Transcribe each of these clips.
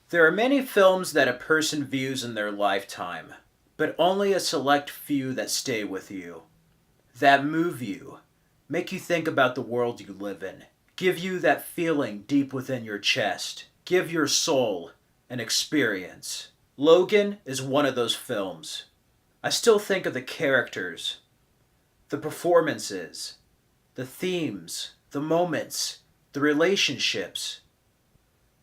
There are many films that a person views in their lifetime, but only a select few that stay with you, that move you, make you think about the world you live in, give you that feeling deep within your chest, give your soul an experience. Logan is one of those films. I still think of the characters, the performances, the themes, the moments, the relationships,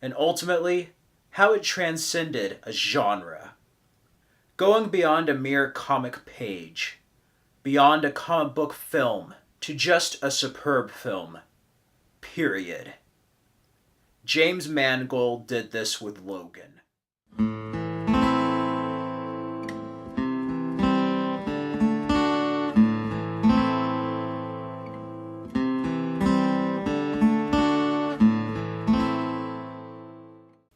and ultimately, how it transcended a genre. Going beyond a mere comic page, beyond a comic book film, to just a superb film. Period. James Mangold did this with Logan.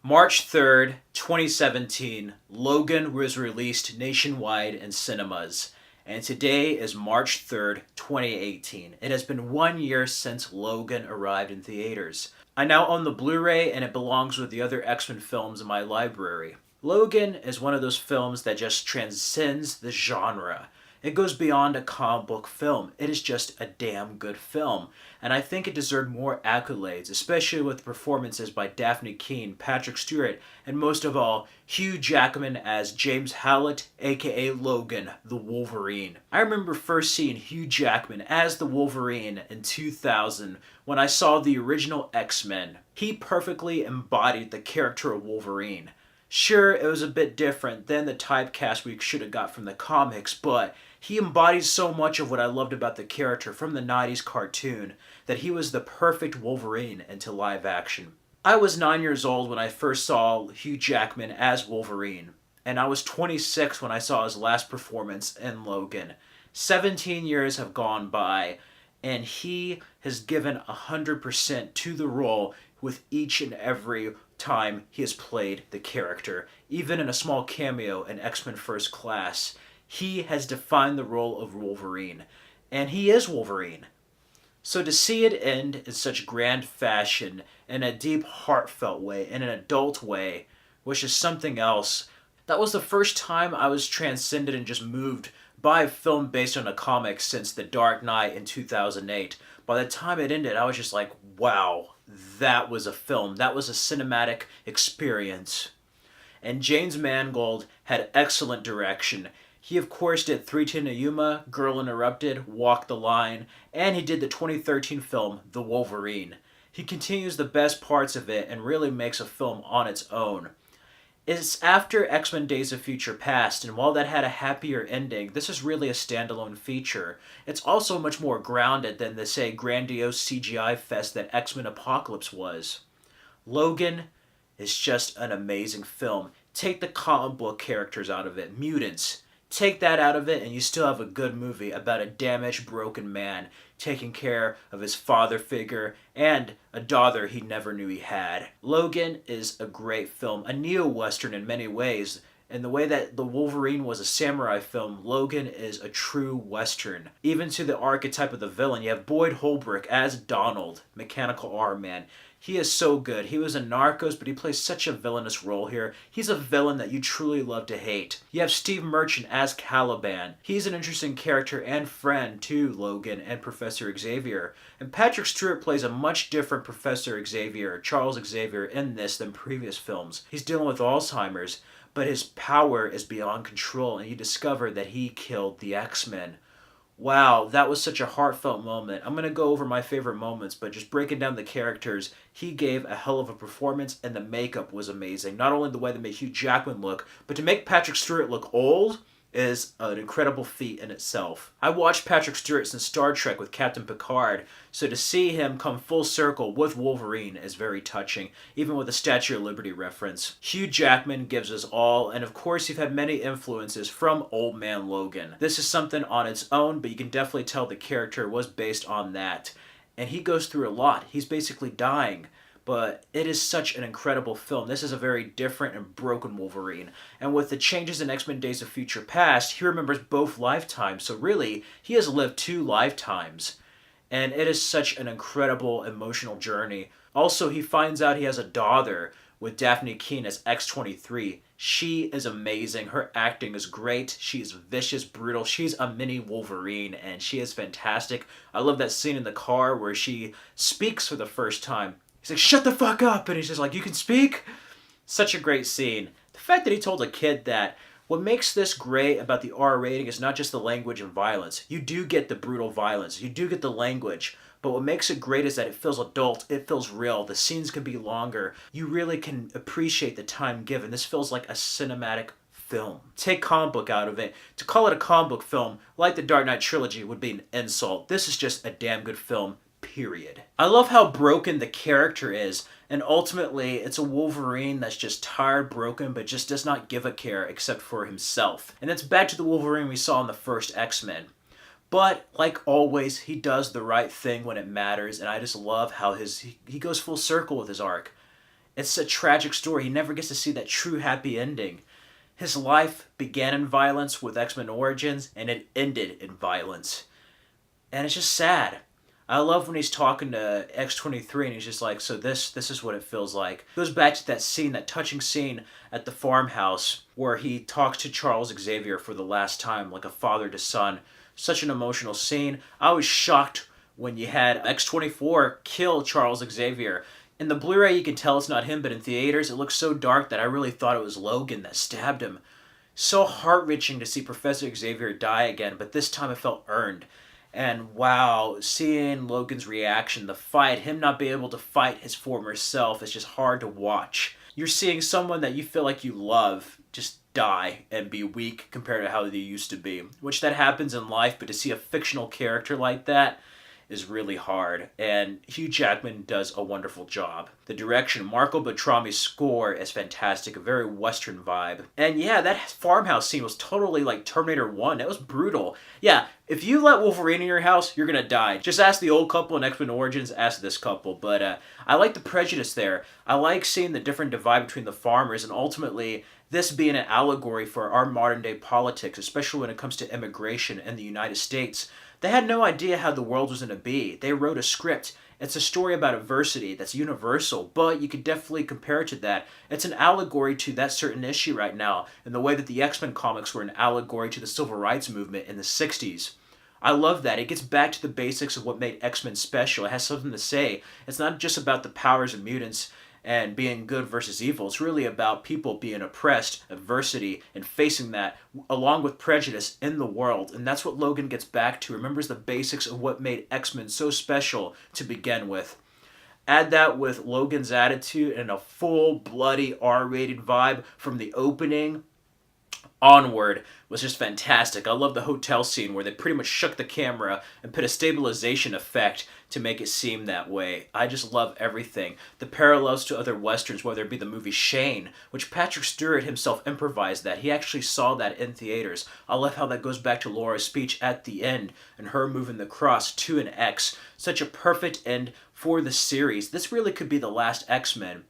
March 3rd, 2017, Logan was released nationwide in cinemas. And today is March 3rd, 2018. It has been 1 year since Logan arrived in theaters. I now own the Blu-ray and it belongs with the other X-Men films in my library. Logan is one of those films that just transcends the genre. It goes beyond a comic book film. It is just a damn good film. And I think it deserved more accolades, especially with performances by Daphne Keane, Patrick Stewart, and most of all, Hugh Jackman as James Howlett, aka Logan, the Wolverine. I remember first seeing Hugh Jackman as the Wolverine in 2000 when I saw the original X-Men. He perfectly embodied the character of Wolverine. Sure, it was a bit different than the typecast we should have got from the comics, but he embodies so much of what I loved about the character from the 90s cartoon that he was the perfect Wolverine into live action. I was 9 years old when I first saw Hugh Jackman as Wolverine, and I was 26 when I saw his last performance in Logan. 17 years have gone by, and he has given 100% to the role with each and every time he has played the character. Even in a small cameo in X-Men First Class, he has defined the role of Wolverine. And he is Wolverine. So to see it end in such grand fashion, in a deep, heartfelt way, in an adult way, which is something else, that was the first time I was transcended and just moved by a film based on a comic since The Dark Knight in 2008. By the time it ended, I was just like, wow, that was a film. That was a cinematic experience. And James Mangold had excellent direction. He, of course, did 310 to Yuma, Girl Interrupted, Walk the Line, and he did the 2013 film, The Wolverine. He continues the best parts of it and really makes a film on its own. It's after X-Men Days of Future Past, and while that had a happier ending, this is really a standalone feature. It's also much more grounded than the, say, grandiose CGI fest that X-Men Apocalypse was. Logan is just an amazing film. Take the comic book characters out of it, mutants. Take that out of it and you still have a good movie about a damaged, broken man taking care of his father figure and a daughter he never knew he had. Logan is a great film, a neo-western in many ways. In the way that The Wolverine was a samurai film, Logan is a true western. Even to the archetype of the villain, you have Boyd Holbrook as Donald, Mechanical Arm Man. He is so good. He was in Narcos, but he plays such a villainous role here. He's a villain that you truly love to hate. You have Steve Merchant as Caliban. He's an interesting character and friend to Logan and Professor Xavier. And Patrick Stewart plays a much different Professor Xavier, Charles Xavier, in this than previous films. He's dealing with Alzheimer's, but his power is beyond control, and you discover that he killed the X-Men. Wow, that was such a heartfelt moment. I'm going to go over my favorite moments, but just breaking down the characters, he gave a hell of a performance, and the makeup was amazing. Not only the way they made Hugh Jackman look, but to make Patrick Stewart look old is an incredible feat in itself. I watched Patrick Stewart since Star Trek with Captain Picard, so to see him come full circle with Wolverine is very touching, even with a Statue of Liberty reference. Hugh Jackman gives us all, and of course you've had many influences from Old Man Logan. This is something on its own, but you can definitely tell the character was based on that. And he goes through a lot. He's basically dying. But it is such an incredible film. This is a very different and broken Wolverine. And with the changes in X-Men Days of Future Past, he remembers both lifetimes. So really, he has lived 2 lifetimes. And it is such an incredible emotional journey. Also, he finds out he has a daughter with Daphne Keane as X-23. She is amazing. Her acting is great. She's vicious, brutal. She's a mini Wolverine, and she is fantastic. I love that scene in the car where she speaks for the first time. He's like, "Shut the fuck up!" And he's just like, "You can speak?" Such a great scene. The fact that he told a kid that. What makes this great about the R rating is not just the language and violence. You do get the brutal violence. You do get the language. But what makes it great is that it feels adult. It feels real. The scenes can be longer. You really can appreciate the time given. This feels like a cinematic film. Take comic book out of it. To call it a comic book film, like the Dark Knight trilogy, would be an insult. This is just a damn good film, period. I love how broken the character is. And ultimately, it's a Wolverine that's just tired, broken, but just does not give a care except for himself. And that's back to the Wolverine we saw in the first X-Men. But, like always, he does the right thing when it matters, and I just love how he goes full circle with his arc. It's a tragic story. He never gets to see that true happy ending. His life began in violence with X-Men Origins, and it ended in violence. And it's just sad. I love when he's talking to X-23 and he's just like, "So this is what it feels like." It goes back to that scene, that touching scene at the farmhouse where he talks to Charles Xavier for the last time, like a father to son. Such an emotional scene. I was shocked when you had X-24 kill Charles Xavier. In the Blu-ray you can tell it's not him, but in theaters it looks so dark that I really thought it was Logan that stabbed him. So heart-wrenching to see Professor Xavier die again, but this time it felt earned. And wow, seeing Logan's reaction, the fight, him not being able to fight his former self is just hard to watch. You're seeing someone that you feel like you love just die and be weak compared to how they used to be. Which that happens in life, but to see a fictional character like that is really hard, and Hugh Jackman does a wonderful job. The direction, Marco Beltrami's score is fantastic, a very Western vibe. And yeah, that farmhouse scene was totally like Terminator 1. That was brutal. Yeah, if you let Wolverine in your house, you're gonna die. Just ask the old couple in X-Men Origins, ask this couple. But I like the prejudice there. I like seeing the different divide between the farmers, and ultimately this being an allegory for our modern day politics, especially when it comes to immigration in the United States. They had no idea how the world was going to be. They wrote a script. It's a story about adversity that's universal, but you could definitely compare it to that. It's an allegory to that certain issue right now, in the way that the X-Men comics were an allegory to the civil rights movement in the 60s. I love that. It gets back to the basics of what made X-Men special. It has something to say. It's not just about the powers of mutants and being good versus evil. It's really about people being oppressed, adversity, and facing that along with prejudice in the world. And that's what Logan gets back to. Remembers the basics of what made X-Men so special to begin with. Add that with Logan's attitude and a full, bloody, R-rated vibe from the opening onward was just fantastic. I love the hotel scene where they pretty much shook the camera and put a stabilization effect to make it seem that way. I just love everything. The parallels to other westerns, whether it be the movie Shane, which Patrick Stewart himself improvised that. He actually saw that in theaters. I love how that goes back to Laura's speech at the end and her moving the cross to an X. Such a perfect end for the series. This really could be the last X-Men.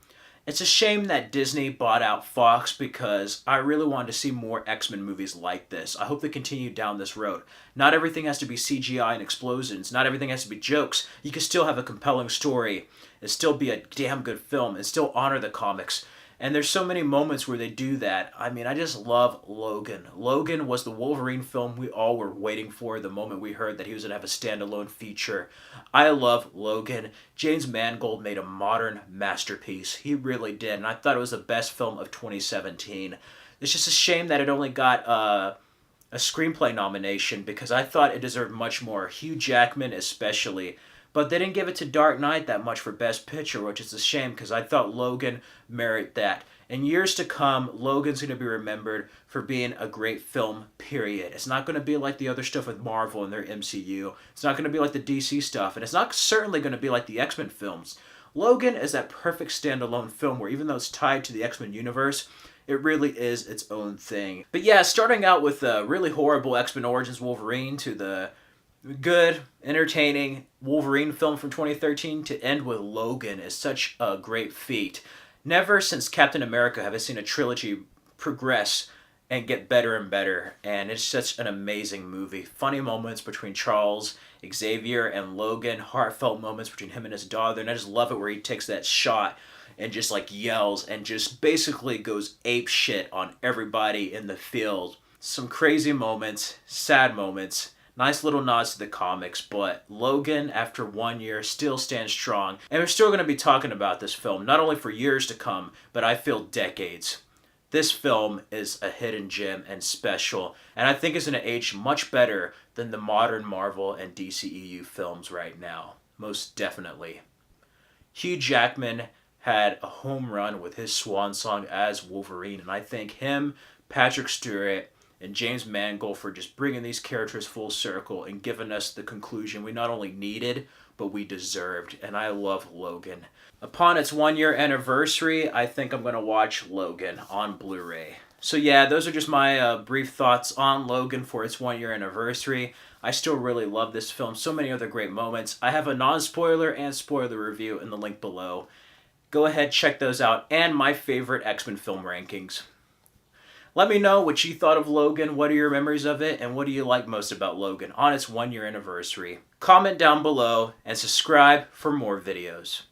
It's a shame that Disney bought out Fox because I really wanted to see more X-Men movies like this. I hope they continue down this road. Not everything has to be CGI and explosions. Not everything has to be jokes. You can still have a compelling story and still be a damn good film and still honor the comics. And there's so many moments where they do that. I mean, I just love Logan. Logan was the Wolverine film we all were waiting for the moment we heard that he was going to have a standalone feature. I love Logan. James Mangold made a modern masterpiece. He really did. And I thought it was the best film of 2017. It's just a shame that it only got a screenplay nomination because I thought it deserved much more. Hugh Jackman especially. But they didn't give it to Dark Knight that much for Best Picture, which is a shame because I thought Logan merited that. In years to come, Logan's going to be remembered for being a great film, period. It's not going to be like the other stuff with Marvel and their MCU. It's not going to be like the DC stuff. And it's not certainly going to be like the X-Men films. Logan is that perfect standalone film where even though it's tied to the X-Men universe, it really is its own thing. But yeah, starting out with a really horrible X-Men Origins Wolverine to the good, entertaining Wolverine film from 2013 to end with Logan is such a great feat. Never since Captain America have I seen a trilogy progress and get better and better, and it's such an amazing movie. Funny moments between Charles, Xavier, and Logan, heartfelt moments between him and his daughter, and I just love it where he takes that shot and just like yells and just basically goes ape shit on everybody in the field. Some crazy moments, sad moments, nice little nods to the comics, but Logan, after 1 year, still stands strong. And we're still going to be talking about this film, not only for years to come, but I feel decades. This film is a hidden gem and special, and I think it's going to age much better than the modern Marvel and DCEU films right now. Most definitely. Hugh Jackman had a home run with his swan song as Wolverine, and I thank him, Patrick Stewart, and James Mangold for just bringing these characters full circle and giving us the conclusion we not only needed, but we deserved. And I love Logan. Upon its 1 year anniversary, I think I'm going to watch Logan on Blu-ray. So yeah, those are just my brief thoughts on Logan for its 1 year anniversary. I still really love this film. So many other great moments. I have a non-spoiler and spoiler review in the link below. Go ahead, check those out, and my favorite X-Men film rankings. Let me know what you thought of Logan, what are your memories of it, and what do you like most about Logan on its 1 year anniversary. Comment down below and subscribe for more videos.